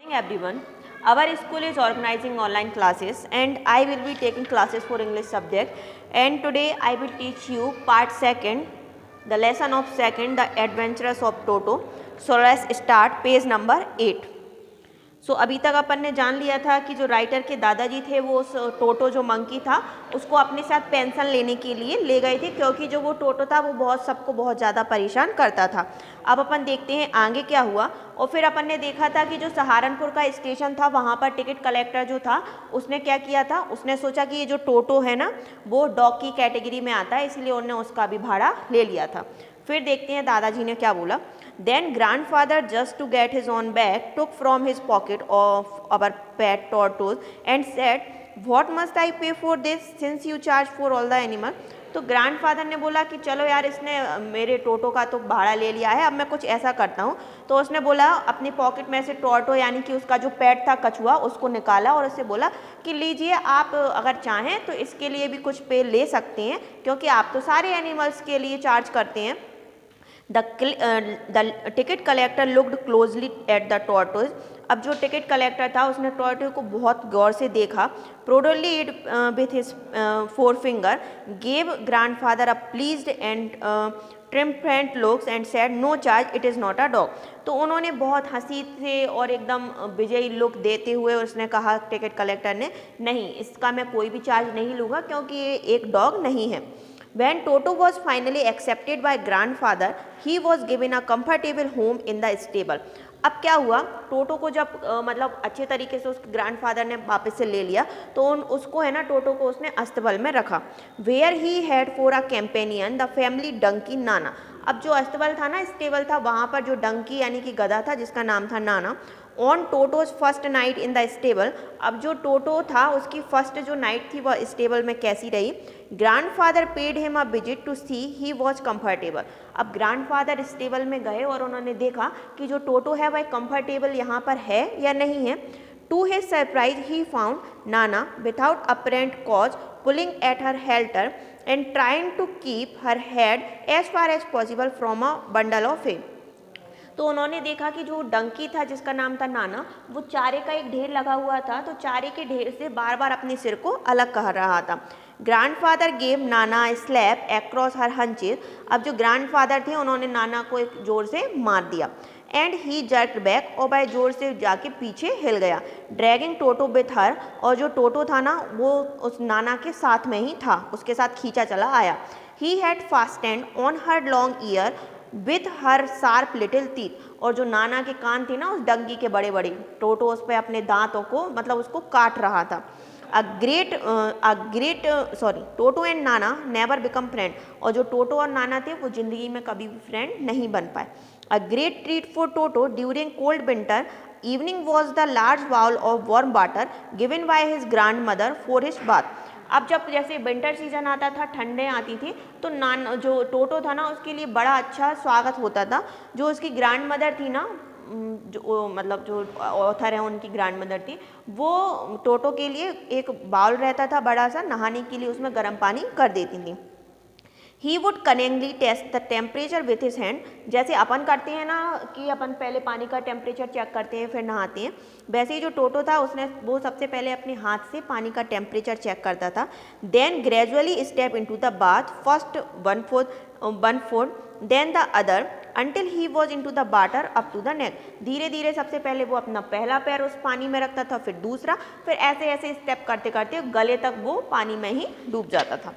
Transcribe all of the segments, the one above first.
Morning everyone. Our school is organizing online classes and I will be taking classes for English subject, and today I will teach you part second, the lesson of second, the adventures of Toto. So let's start page number 8. अभी तक अपन ने जान लिया था कि जो writer के दादाजी थे वो उस टोटो जो मंकी था उसको अपने साथ पेंशन लेने के लिए ले गए थे, क्योंकि जो वो टोटो था वो सबको बहुत ज़्यादा परेशान करता था। अब अपन देखते हैं आगे क्या हुआ। और फिर अपन ने देखा था कि जो सहारनपुर का स्टेशन था वहाँ पर टिकट कलेक्टर जो था उसने क्या किया था, उसने सोचा कि ये जो टोटो है ना वो डॉग की कैटेगरी में आता है, इसलिए उन्होंने उसका भी भाड़ा ले लिया था। फिर देखते हैं दादाजी ने क्या बोला। Then grandfather, just to get his own bag, took from his pocket of our pet tortoise and said, "What must I pay for this since you charge for all the animal?" तो grandfather ने बोला कि चलो यार, इसने मेरे टोटो का तो भाड़ा ले लिया है, अब मैं कुछ ऐसा करता हूँ। तो उसने बोला अपनी पॉकेट में से टोटो यानी कि उसका जो पेट था कछुआ उसको निकाला और उससे बोला कि लीजिए, आप अगर चाहें तो इसके लिए भी कुछ पे ले सकते हैं, क्योंकि आप तो सारे एनिमल्स के लिए चार्ज करते हैं। The ticket collector looked closely at the tortoise. अब जो टिकट कलेक्टर था उसने टॉर्टोइज को बहुत गौर से देखा। Proudly it with his forefinger gave grandfather a pleased and triumphant looks and said, "No charge, it is not a dog." तो उन्होंने बहुत हंसी से और एकदम विजयी लुक देते हुए उसने कहा टिकट कलेक्टर ने, नहीं, इसका मैं कोई भी चार्ज नहीं लूँगा क्योंकि ये एक डॉग नहीं है। When Toto was finally accepted by grandfather, he was given a comfortable home in the stable. अब क्या हुआ, टोटो को जब मतलब अच्छे तरीके से उसके ग्रैंडफादर ने वापस से ले लिया तो उसको है ना, टोटो को उसने अस्तबल में रखा। Where he had for a companion the family donkey नाना। अब जो अस्तबल था ना, स्टेबल था, वहाँ पर जो डंकी यानी कि गधा था जिसका नाम था नाना। On टोटोज first night in the stable. अब जो टोटो था उसकी फर्स्ट जो नाइट थी वह स्टेबल में कैसी रही। Grandfather paid him a visit to see he was comfortable. अब ग्रैंडफादर स्टेबल में गए और उन्होंने देखा कि जो टोटो है वह कंफर्टेबल यहाँ पर है या नहीं है। To his surprise he found Nana without apparent cause pulling at her halter and trying to keep her head as far as possible from a bundle of hay। तो उन्होंने देखा कि जो डंकी था जिसका नाम था नाना, वो चारे का एक ढेर लगा हुआ था, तो चारे के ढेर से बार बार अपने सिर को अलग कर रहा था। ग्रैंडफादर गेव नाना स्लैप अक्रॉस हर हंचेस। अब जो ग्रैंडफादर थे उन्होंने नाना को एक जोर से मार दिया। एंड ही जर्क्ड बैक, और भाई जोर से जाके पीछे हिल गया। ड्रैगिंग टोटो विथ हर, और जो टोटो था ना वो उस नाना के साथ में ही था, उसके साथ खींचा चला आया। He had fastened on her long year with her sharp little teeth, और जो नाना के कान थे ना उस डंकी के बड़े बड़े, टोटो उस पर अपने दांतों को मतलब उसको काट रहा था। टोटो and Nana never become friend, और जो टोटो और नाना थे वो जिंदगी में कभी भी फ्रेंड नहीं बन पाए। A great treat for Toto during cold winter evening was the large bowl of warm water given by his grand mother for his bath. अब जब जैसे विंटर सीजन आता था, ठंडे आती थी, तो जो टोटो था ना उसके लिए बड़ा अच्छा स्वागत होता था। जो उसकी ग्रैंड मदर थी ना, जो मतलब जो ऑथर है उनकी ग्रैंड मदर थी, वो टोटो के लिए एक बाउल रहता था बड़ा सा, नहाने के लिए उसमें गर्म पानी कर देती थी। He would cunningly test the temperature with his hand. जैसे अपन करते हैं ना कि अपन पहले पानी का टेम्परेचर चेक करते हैं फिर नहाते हैं, वैसे ही जो टोटो था उसने वो सबसे पहले अपने हाथ से पानी का टेम्परेचर चेक करता था। Then gradually step into the bath, first one fourth then the other until he was into the water up to the neck. धीरे धीरे सबसे पहले वो अपना पहला पैर उस पानी में रखता था, फिर दूसरा, फिर ऐसे ऐसे स्टेप करते करते गले तक वो पानी में ही डूब जाता था।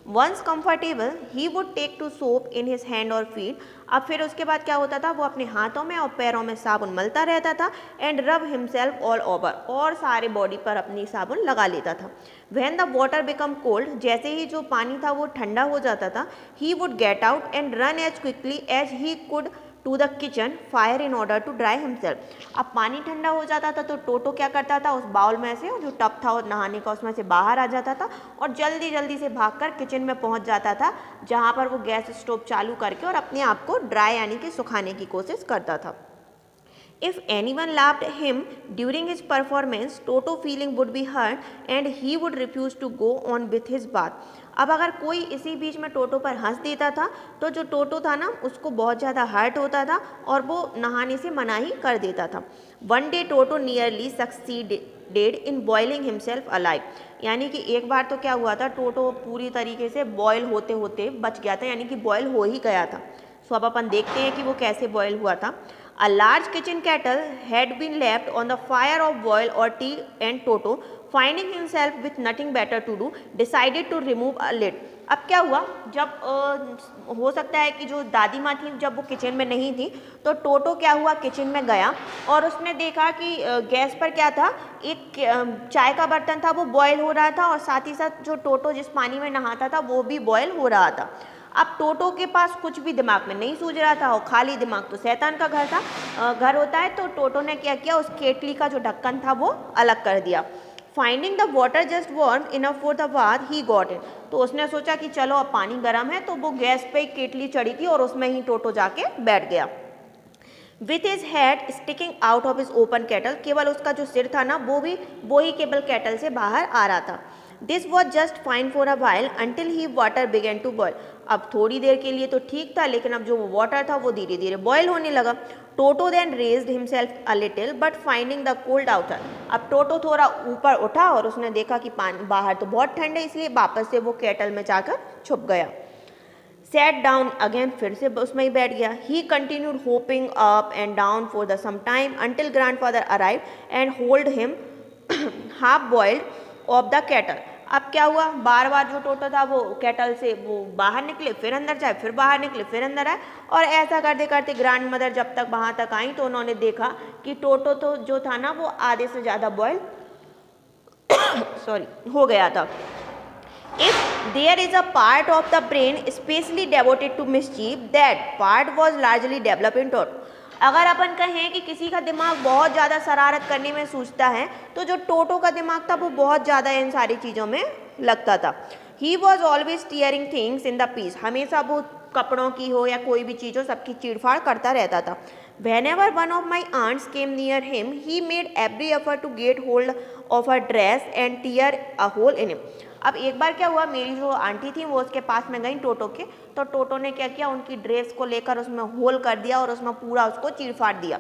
Once comfortable he would take to soap in his hand और फीट। अब फिर उसके बाद क्या होता था, वो अपने हाथों में और पैरों में साबुन मलता रहता था। एंड रब हिमसेल्फ ऑल ओवर, और सारे बॉडी पर अपनी साबुन लगा लेता था। When the water become cold, जैसे ही जो पानी था वो ठंडा हो जाता था, he would get out and run as quickly as he could to the kitchen fire in order to dry himself. अब पानी ठंडा हो जाता था तो टोटो क्या करता था, उस बाउल में से जो टब था और नहाने का उसमें से बाहर आ जाता था और जल्दी जल्दी से भागकर किचन में पहुंच जाता था, जहां पर वो गैस स्टोव चालू करके और अपने आप को ड्राई यानी कि सुखाने की कोशिश करता था। If anyone laughed at him during his performance, Toto feeling would be hurt and he would refuse to go on with his bath. अब अगर कोई इसी बीच में टोटो पर हंस देता था तो जो टोटो था ना उसको बहुत ज़्यादा हर्ट होता था और वो नहाने से मनाही कर देता था. One day toto nearly succeeded in boiling himself alive. यानी कि एक बार तो क्या हुआ था, टोटो पूरी तरीके से बॉयल होते होते बच गया था, यानी कि बॉयल हो ही गया था. सो अब अपन देखते हैं कि वो कैसे बॉयल हुआ था. A large kitchen kettle had been left on the fire of boil or tea and Toto, finding himself with nothing better to do, decided to remove a lid. अब क्या हुआ, जब हो सकता है कि जो दादी माँ थी जब वो किचन में नहीं थी तो टोटो क्या हुआ, किचन में गया और उसने देखा कि गैस पर क्या था, एक चाय का बर्तन था वो बॉयल हो रहा था और साथ ही साथ जो टोटो जिस पानी में नहाता था वो भी बॉयल हो रहा था. अब टोटो के पास कुछ भी दिमाग में नहीं सूझ रहा था और खाली दिमाग तो शैतान का घर होता है. तो टोटो ने क्या किया, उस केटली का जो ढक्कन था वो अलग कर दिया. Finding the water just warm enough for the bath he got in. तो उसने सोचा कि चलो अब पानी गर्म है, तो वो गैस पे केटली चढ़ी थी और उसमें ही टोटो जाके बैठ गया. With his head sticking out of his open kettle. केवल उसका जो सिर था ना वो ही केवल केटल से बाहर आ रहा था. This was just fine for a while until he water began to boil. अब थोड़ी देर के लिए तो ठीक था, लेकिन अब जो वाटर था वो धीरे धीरे बॉयल होने लगा. Toto then raised himself a little but finding the cold outer. अब टोटो थोड़ा ऊपर उठा और उसने देखा कि पानी बाहर तो बहुत ठंड है, इसलिए वापस से वो केटल में जाकर छुप गया. सैट डाउन अगेन, फिर से उसमें ही बैठ गया. He continued hopping up and down for the some time until grandfather arrive and hold him half boiled off the kettle. अब क्या हुआ, बार बार जो टोटो था वो केटल से वो बाहर निकले, फिर अंदर जाए, फिर बाहर निकले, फिर अंदर आए, और ऐसा करते करते ग्रैंड मदर जब तक वहाँ तक आई तो उन्होंने देखा कि टोटो तो जो था ना वो आधे से ज़्यादा बॉयल हो गया था. If there is a part of the brain specially devoted to mischief, that part was largely developed in Toto. अगर अपन कहें कि किसी का दिमाग बहुत ज़्यादा शरारत करने में सूझता है तो जो टोटो का दिमाग था वो बहुत ज़्यादा इन सारी चीज़ों में लगता था. He was always tearing things in the piece. हमेशा वो कपड़ों की हो या कोई भी चीज़ हो सबकी चीड़फाड़ करता रहता था. Whenever one of my aunts came near him, he made every effort to get hold of her dress and tear a hole in him. अब एक बार क्या हुआ, मेरी जो आंटी थी वो उसके पास में गई टोटो के, तो टोटो ने क्या किया, उनकी ड्रेस को लेकर उसमें होल कर दिया और उसमें पूरा उसको चीर-फाड़ दिया.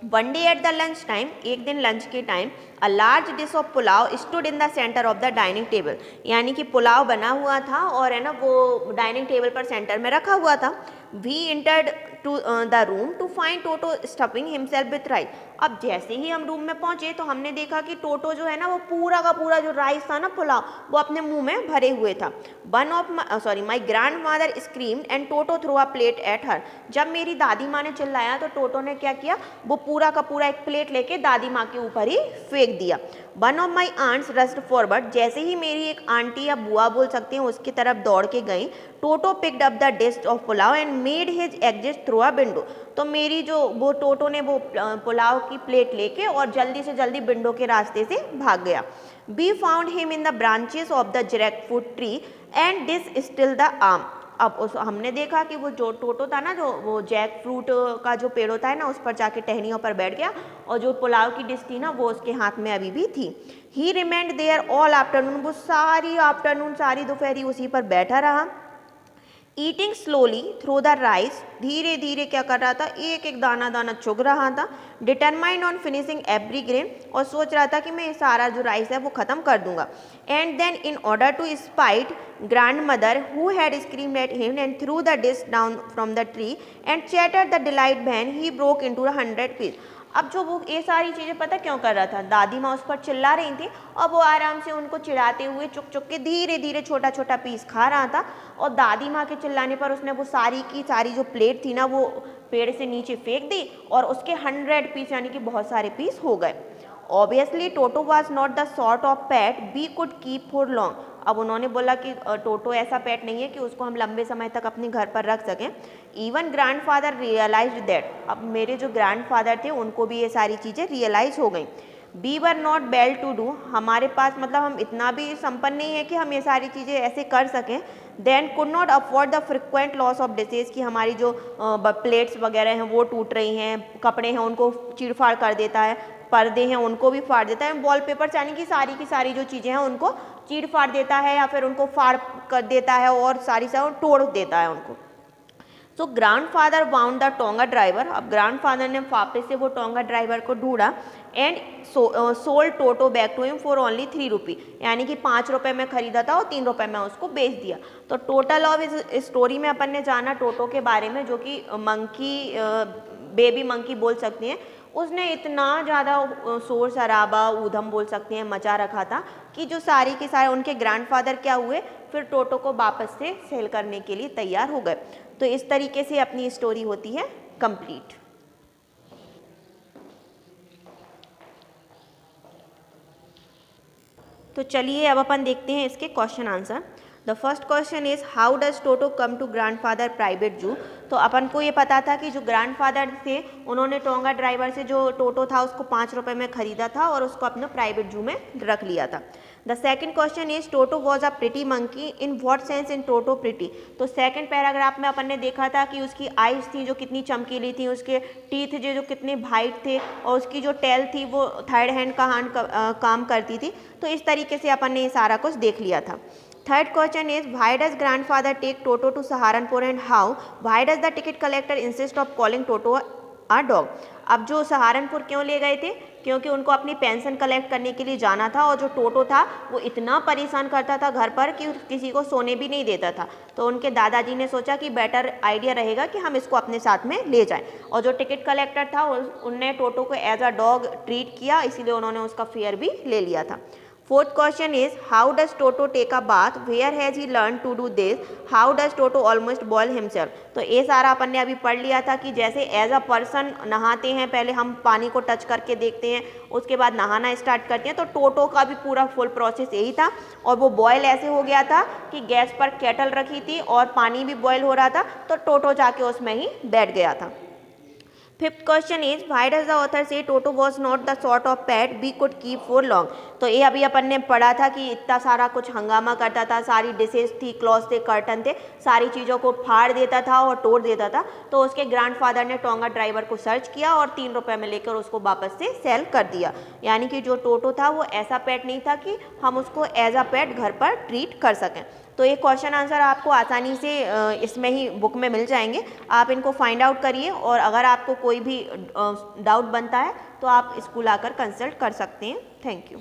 One day at the lunch time, एक दिन लंच के time, a large dish of pulao stood in the centre of the dining table. यानी कि पुलाव बना हुआ था और है ना वो डाइनिंग टेबल पर सेंटर में रखा हुआ था. We entered to the room to find Toto stuffing himself with rice. अब जैसे ही हम रूम में पहुंचे तो हमने देखा कि टोटो जो है ना वो पूरा का पूरा जो राइस था ना पुलाव वो अपने मुंह में भरे हुए था. My grand father screamed and Toto throw a plate at her. जब मेरी दादी माँ ने चिल्लाया तो टोटो ने क्या किया, वो पूरा का पूरा एक प्लेट लेके दादी माँ के ऊपर ही फेंक दिया. One of my aunts rushed forward. जैसे ही मेरी एक आंटी या बुआ बोल सकते हैं उसकी तरफ दौड़ के गई. Toto picked up the dish of pulao and made his exit through a window. तो मेरी जो वो टोटो ने वो पुलाव की प्लेट लेके और जल्दी से जल्दी विंडो के रास्ते से भाग गया. We found him in the branches of the jackfruit tree and this still the arm. अब हमने देखा कि वो जो टोटो था ना जो वो जैक फ्रूट का जो पेड़ होता है ना उस पर जाके टहनियों पर बैठ गया और जो पुलाव की डिश थी ना वो उसके हाथ में अभी भी थी. He remained there all afternoon. वो सारी आफ्टरनून सारी दोपहरी उसी पर बैठा रहा. Eating slowly through the rice. धीरे धीरे क्या कर रहा था, एक एक दाना दाना चुग रहा था. Determined on finishing every grain. और सोच रहा था कि मैं सारा जो राइस है वो ख़त्म कर दूंगा. And then in order to spite grandmother who had screamed at him and threw the dish down from the tree and chattered the delight when he broke into 100 piece. अब जो वो ये सारी चीज़ें पता क्यों कर रहा था, दादी माँ उस पर चिल्ला रही थी और वो आराम से उनको चिढ़ाते हुए चुक चुक के धीरे धीरे छोटा छोटा पीस खा रहा था. और दादी माँ के चिल्लाने पर उसने वो सारी की सारी जो प्लेट थी ना वो पेड़ से नीचे फेंक दी और उसके 100 पीस यानी कि बहुत सारे पीस हो गए. Obviously Toto was not the sort of pet we could keep for long. अब उन्होंने बोला कि टोटो ऐसा पेट नहीं है कि उसको हम लंबे समय तक अपने घर पर रख सकें. Even grandfather realized that. अब मेरे जो ग्रैंडफादर थे उनको भी ये सारी चीज़ें रियलाइज हो गई. We were not well to do, हमारे पास मतलब हम इतना भी संपन्न नहीं है कि हम ये सारी चीज़ें ऐसे कर सकें। Then could not afford the frequent loss of dishes, कि हमारी जो प्लेट्स वगैरह हैं वो टूट रही हैं, कपड़े हैं उनको चीड़-फाड़ कर देता है, पर्दे हैं उनको भी फाड़ देता है, वॉलपेपर यानी कि की सारी जो चीज़ें हैं उनको चीड़-फाड़ देता है या फिर उनको फाड़ कर देता है और सारी तोड़ देता है उनको। So grandfather bound the tonga driver, अब ग्रैंडफादर ने वापस से वो टोंगा ड्राइवर को ढूंढा and sold Toto back to him for only 3 rupee, यानी कि 5 रुपये में खरीदा था और 3 रुपये में उसको बेच दिया। तो टोटल ऑफ इस स्टोरी में अपन ने जाना टोटो के बारे में, जो कि मंकी बेबी मंकी बोल सकती हैं। उसने इतना ज़्यादा शोर शराबा ऊधम बोल सकते हैं मचा रखा था कि जो सारी के सारे उनके ग्रैंडफादर क्या हुए, फिर टोटो को वापस से सेल करने के लिए तैयार हो गए। तो इस तरीके से अपनी स्टोरी होती है कंप्लीट। तो चलिए अब अपन देखते हैं इसके question answer. The first question is how does Toto come to grandfather private zoo. तो अपन को ये पता था कि जो ग्रैंडफादर थे उन्होंने टोंगा ड्राइवर से जो टोटो था उसको 5 रुपये में खरीदा था और उसको अपने प्राइवेट जू में रख लिया था। The second question is Toto was a pretty monkey, in what sense in toto pretty. तो सेकेंड पैराग्राफ में अपन ने देखा था कि उसकी आइज थी जो कितनी चमकीली थी, उसके टीथ जो कितने वाइट थे और उसकी जो टेल थी वो थर्ड हैंड का काम करती थी। तो इस तरीके से अपन ने ये सारा कुछ देख लिया था। Third question is why does grandfather take Toto to Saharanpur and how, why does the ticket collector insist of calling Toto a dog. अब जो सहारनपुर क्यों ले गए थे, क्योंकि उनको अपनी पेंशन कलेक्ट करने के लिए जाना था और जो टोटो था वो इतना परेशान करता था घर पर कि किसी को सोने भी नहीं देता था। तो उनके दादाजी ने सोचा कि बेटर आइडिया रहेगा कि हम इसको अपने साथ में ले जाएं, और जो टिकट कलेक्टर था उनने टोटो को एज अ डॉग ट्रीट किया, इसीलिए उन्होंने उसका फेयर भी ले लिया था। Fourth question is how does Toto take a bath, where has he learn to do this, how does Toto almost boil himself. तो ये सारा अपन ने अभी पढ़ लिया था कि जैसे एज अ पर्सन नहाते हैं, पहले हम पानी को टच करके देखते हैं, उसके बाद नहाना स्टार्ट करते हैं। तो टोटो का भी पूरा फुल प्रोसेस यही था, और वो बॉयल ऐसे हो गया था कि गैस पर केटल रखी थी और पानी भी बॉयल हो रहा था, तो टोटो जाके उसमें ही बैठ गया था। Fifth question is why does the author say Toto was not the sort of pet we could keep for long. तो ये अभी अपन ने पढ़ा था कि इतना सारा कुछ हंगामा करता था, सारी डिशेज थी, क्लॉथ थे, कर्टन थे, सारी चीज़ों को फाड़ देता था और तोड़ देता था। तो उसके ग्रैंडफादर ने टोंगा ड्राइवर को सर्च किया और 3 रुपये में लेकर उसको वापस से सेल कर दिया। यानी कि जो टोटो था वो ऐसा पेट नहीं था कि हम उसको एज अ पेट घर पर ट्रीट कर सकें। तो ये क्वेश्चन आंसर आपको आसानी से इसमें ही बुक में मिल जाएंगे, आप इनको फाइंड आउट करिए, और अगर आपको कोई भी डाउट बनता है तो आप स्कूल आकर कंसल्ट कर सकते हैं। Thank you.